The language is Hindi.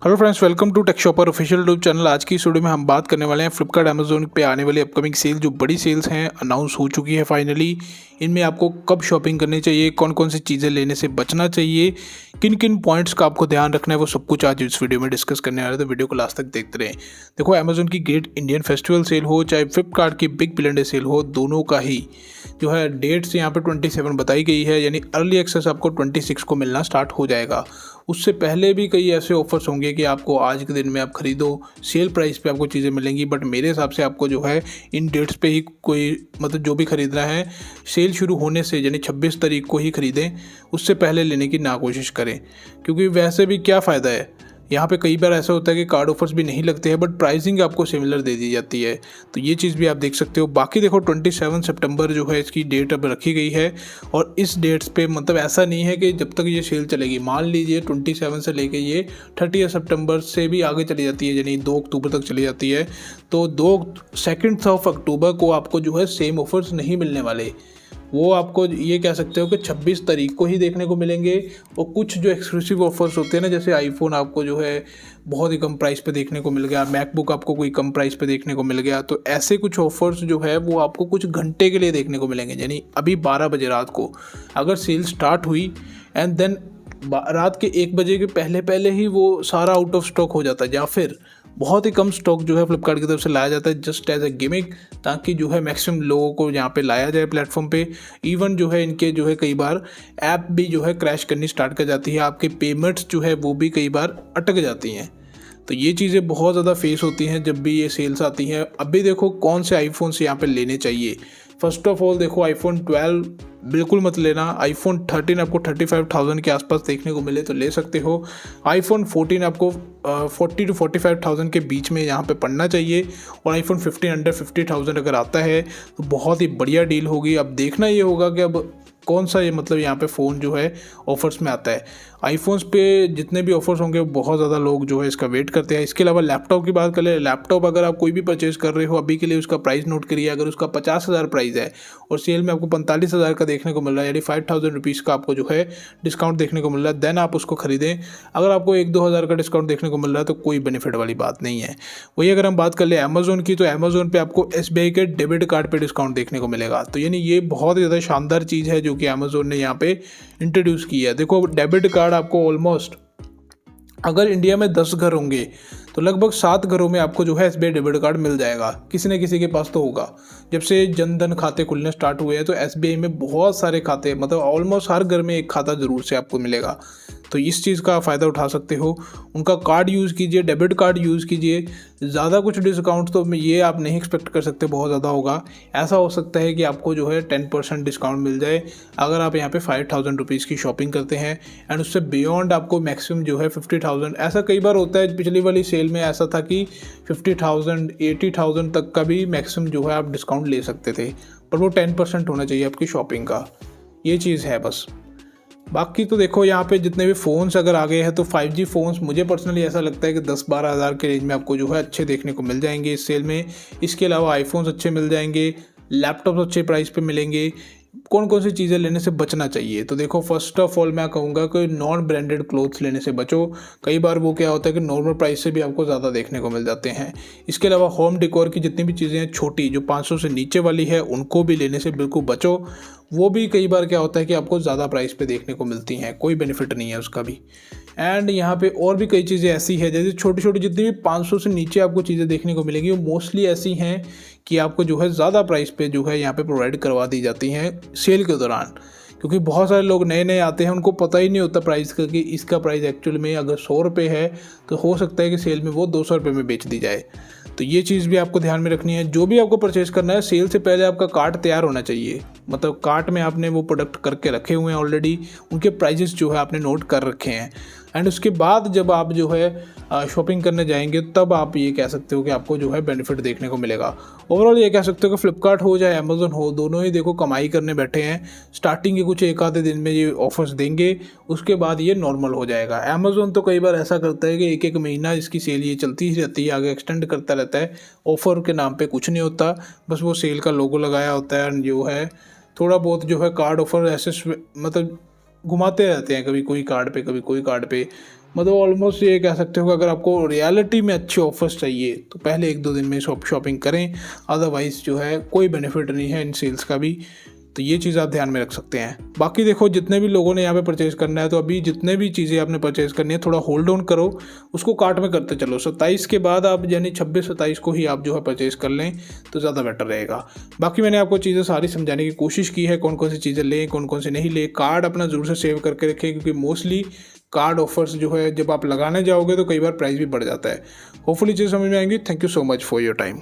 Hello friends, welcome to Tech Shopper official YouTube channel. आज की इस वीडियो में हम बात करने वाले हैं फ्लिपकार्ट अमेजोन पे आने वाली अपकमिंग सेल। जो बड़ी सेल्स हैं अनाउंस हो चुकी है फाइनली। इनमें आपको कब शॉपिंग करनी चाहिए, कौन कौन सी चीज़ें लेने से बचना चाहिए, किन किन पॉइंट्स का आपको ध्यान रखना है, वो सब कुछ आज इस वीडियो में डिस्कस करने वाले हैं। तो वीडियो को लास्ट तक देखते रहें। देखो, अमेजोन की ग्रेट इंडियन फेस्टिवल सेल हो चाहे फ्लिपकार्ट की बिग बिलियन डे सेल हो, दोनों का ही जो है डेट्स यहाँ पे 27 बताई गई है, यानी अर्ली एक्सेस आपको 26 को मिलना स्टार्ट हो जाएगा। उससे पहले भी कई ऐसे ऑफर्स होंगे कि आपको आज के दिन में आप खरीदो, सेल प्राइस पे आपको चीज़ें मिलेंगी। बट मेरे हिसाब से आपको जो है इन डेट्स पे ही कोई मतलब जो भी खरीदना है सेल शुरू होने से यानी 26 तारीख को ही खरीदें, उससे पहले लेने की ना कोशिश करें। क्योंकि वैसे भी क्या फ़ायदा है, यहाँ पे कई बार ऐसा होता है कि कार्ड ऑफर्स भी नहीं लगते हैं बट प्राइसिंग आपको सिमिलर दे दी जाती है। तो ये चीज़ भी आप देख सकते हो। बाकी देखो 27 सितंबर जो है इसकी डेट अब रखी गई है, और इस डेट्स पे मतलब ऐसा नहीं है कि जब तक ये सेल चलेगी, मान लीजिए 27 से लेके ये 30 सितंबर से भी आगे चली जाती है, यानी 2 अक्टूबर तक चली जाती है, तो 2 अक्टूबर को आपको जो है सेम ऑफर्स नहीं मिलने वाले। वो आपको ये कह सकते हो कि 26 तारीख को ही देखने को मिलेंगे। और कुछ जो एक्सक्लूसिव ऑफर्स होते हैं ना, जैसे आईफोन आपको जो है बहुत ही कम प्राइस पे देखने को मिल गया, मैकबुक आपको कोई कम प्राइस पे देखने को मिल गया, तो ऐसे कुछ ऑफर्स जो है वो आपको कुछ घंटे के लिए देखने को मिलेंगे। यानी अभी 12 बजे रात को अगर सेल स्टार्ट हुई एंड देन रात के 1 बजे के पहले पहले ही वो सारा आउट ऑफ स्टॉक हो जाता है, या फिर बहुत ही कम स्टॉक जो है फ्लिपकार्ट की तरफ से लाया जाता है जस्ट एज अ गिमिक, ताकि जो है मैक्सिमम लोगों को यहाँ पे लाया जाए प्लेटफॉर्म पे। इवन जो है इनके जो है कई बार ऐप भी जो है क्रैश करनी स्टार्ट कर जाती है, आपके पेमेंट्स जो है वो भी कई बार अटक जाती हैं। तो ये चीज़ें बहुत ज़्यादा फेस होती हैं जब भी ये सेल्स आती हैं। अभी देखो कौन से आईफोन से यहाँ पे लेने चाहिए। फर्स्ट ऑफ ऑल देखो, आईफोन 12 बिल्कुल मत लेना। आईफोन 13 आपको 35,000 के आसपास देखने को मिले तो ले सकते हो। आईफोन 14 आपको 40 to 45,000 के बीच में यहाँ पे पड़ना चाहिए। और आईफोन 15 अंडर 50,000 अगर आता है तो बहुत ही बढ़िया डील होगी। अब देखना ये होगा कि अब कौन सा ये मतलब यहाँ पे फ़ोन जो है ऑफर्स में आता है। आईफोन्स पे जितने भी ऑफर्स होंगे बहुत ज़्यादा लोग जो है इसका वेट करते हैं। इसके अलावा लैपटॉप की बात करें, लैपटॉप अगर आप कोई भी परचेज कर रहे हो अभी के लिए उसका प्राइस नोट करिए। अगर उसका 50,000 प्राइस है और सेल में आपको 45,000 का देखने को मिल रहा है, यानी 5,000 रुपीज़ का आपको जो है डिस्काउंट देखने को मिल रहा है, देन आप उसको खरीदें। अगर आपको 1-2 हज़ार का डिस्काउंट देखने को मिल रहा है तो कोई बेनिफिट वाली बात नहीं है। वही अगर हम बात कर ले अमेजोन की, तो अमेजोन पे आपको SBI के डेबिट कार्ड पे डिस्काउंट देखने को मिलेगा। तो यानी ये बहुत ही ज़्यादा शानदार चीज़ है जो कि अमेजोन ने यहाँ पे इंट्रोड्यूस की है। देखो, डेबिट कार्ड आपको ऑलमोस्ट अगर इंडिया में 10 घर होंगे तो लगभग 7 घरों में आपको जो है SBI डेबिट कार्ड मिल जाएगा। किसी न किसी के पास तो होगा। जब से जनधन खाते खुलने स्टार्ट हुए हैं तो SBI में बहुत सारे खाते, मतलब ऑलमोस्ट हर घर में एक खाता ज़रूर से आपको मिलेगा। तो इस चीज़ का फ़ायदा उठा सकते हो। उनका कार्ड यूज़ कीजिए, डेबिट कार्ड यूज़ कीजिए। ज़्यादा कुछ डिस्काउंट तो ये आप नहीं एक्सपेक्ट कर सकते बहुत ज़्यादा होगा। ऐसा हो सकता है कि आपको जो है 10% डिस्काउंट मिल जाए अगर आप यहाँ पे 5,000 रुपीज़ की शॉपिंग करते हैं, एंड उससे बियॉन्ड आपको मैक्सिमम जो है 50,000। ऐसा कई बार होता है, पिछली वाली सेल में ऐसा था कि 50,000 80,000 तक का भी मैक्सिमम जो है आप डिस्काउंट ले सकते थे, पर वो 10% होना चाहिए आपकी शॉपिंग का। ये चीज़ है बस। बाकी तो देखो, यहाँ पे जितने भी फ़ोन्स अगर आ गए हैं तो 5G फ़ोन्स मुझे पर्सनली ऐसा लगता है कि 10-12 हज़ार के रेंज में आपको जो है अच्छे देखने को मिल जाएंगे इस सेल में। इसके अलावा आईफोन्स अच्छे मिल जाएंगे, लैपटॉप्स अच्छे प्राइस पे मिलेंगे। कौन कौन सी चीज़ें लेने से बचना चाहिए, तो देखो फर्स्ट ऑफ ऑल मैं कहूँगा कि नॉन ब्रांडेड क्लोथ्स लेने से बचो। कई बार वो क्या होता है कि नॉर्मल प्राइस से भी आपको ज़्यादा देखने को मिल जाते हैं। इसके अलावा होम डेकोर की जितनी भी चीज़ें हैं छोटी, जो 500 से नीचे वाली है, उनको भी लेने से बिल्कुल बचो। वो भी कई बार क्या होता है कि आपको ज़्यादा प्राइस पे देखने को मिलती हैं, कोई बेनिफिट नहीं है उसका भी। एंड यहाँ पे और भी कई चीज़ें ऐसी है, जैसे छोटी छोटी जितनी भी 500 से नीचे आपको चीज़ें देखने को मिलेंगी, वो मोस्टली ऐसी हैं कि आपको जो है ज़्यादा प्राइस पे जो है यहाँ पे प्रोवाइड करवा दी जाती हैं सेल के दौरान। क्योंकि बहुत सारे लोग नए नए आते हैं, उनको पता ही नहीं होता प्राइस का कि इसका प्राइस एक्चुअल में अगर 100 रुपये है तो हो सकता है कि सेल में वो 200 रुपये में बेच दी जाए। तो ये चीज़ भी आपको ध्यान में रखनी है। जो भी आपको परचेज़ करना है, सेल से पहले आपका कार्ट तैयार होना चाहिए। मतलब कार्ट में आपने वो प्रोडक्ट करके रखे हुए हैं ऑलरेडी, उनके प्राइजेस जो है आपने नोट कर रखे हैं। एंड उसके बाद जब आप जो है शॉपिंग करने जाएंगे तब आप ये कह सकते हो कि आपको जो है बेनिफिट देखने को मिलेगा। ओवरऑल ये कह सकते हो कि फ्लिपकार्ट हो चाहे अमेजोन हो, दोनों ही देखो कमाई करने बैठे हैं। स्टार्टिंग के कुछ एक आधे दिन में ये ऑफर्स देंगे, उसके बाद ये नॉर्मल हो जाएगा। अमेजोन तो कई बार ऐसा करता है कि एक एक महीना इसकी सेल ये चलती ही रहती है, आगे एक्सटेंड करता रहता है। ऑफर के नाम पे कुछ नहीं होता, बस वो सेल का लोगो लगाया होता है। जो है थोड़ा बहुत जो है कार्ड ऑफर ऐसे मतलब घुमाते रहते हैं, कभी कोई कार्ड पे कभी कोई कार्ड पे। मतलब ऑलमोस्ट ये कह सकते हो कि अगर आपको रियलिटी में अच्छे ऑफर्स चाहिए तो पहले 1-2 दिन में शॉपिंग करें, अदरवाइज़ जो है कोई बेनिफिट नहीं है इन सेल्स का भी। तो ये चीज़ आप ध्यान में रख सकते हैं। बाकी देखो, जितने भी लोगों ने यहाँ पे परचेज़ करना है तो अभी जितने भी चीज़ें आपने परचेज़ करनी है थोड़ा होल्ड ऑन करो, उसको कार्ट में करते चलो। 27 के बाद आप यानी 26-27 को ही आप जो है परचेज़ कर लें तो ज़्यादा बेटर रहेगा। बाकी मैंने आपको चीज़ें सारी समझाने की कोशिश की है, कौन कौन सी चीज़ें लें कौन कौन सी नहीं लें। कार्ड अपना ज़रूर से सेव करके रखें, क्योंकि मोस्टली कार्ड ऑफर्स जो है जब आप लगाने जाओगे तो कई बार प्राइस भी बढ़ जाता है। होपफुली चीज़ समझ में आएंगी। Thank you so much for your time.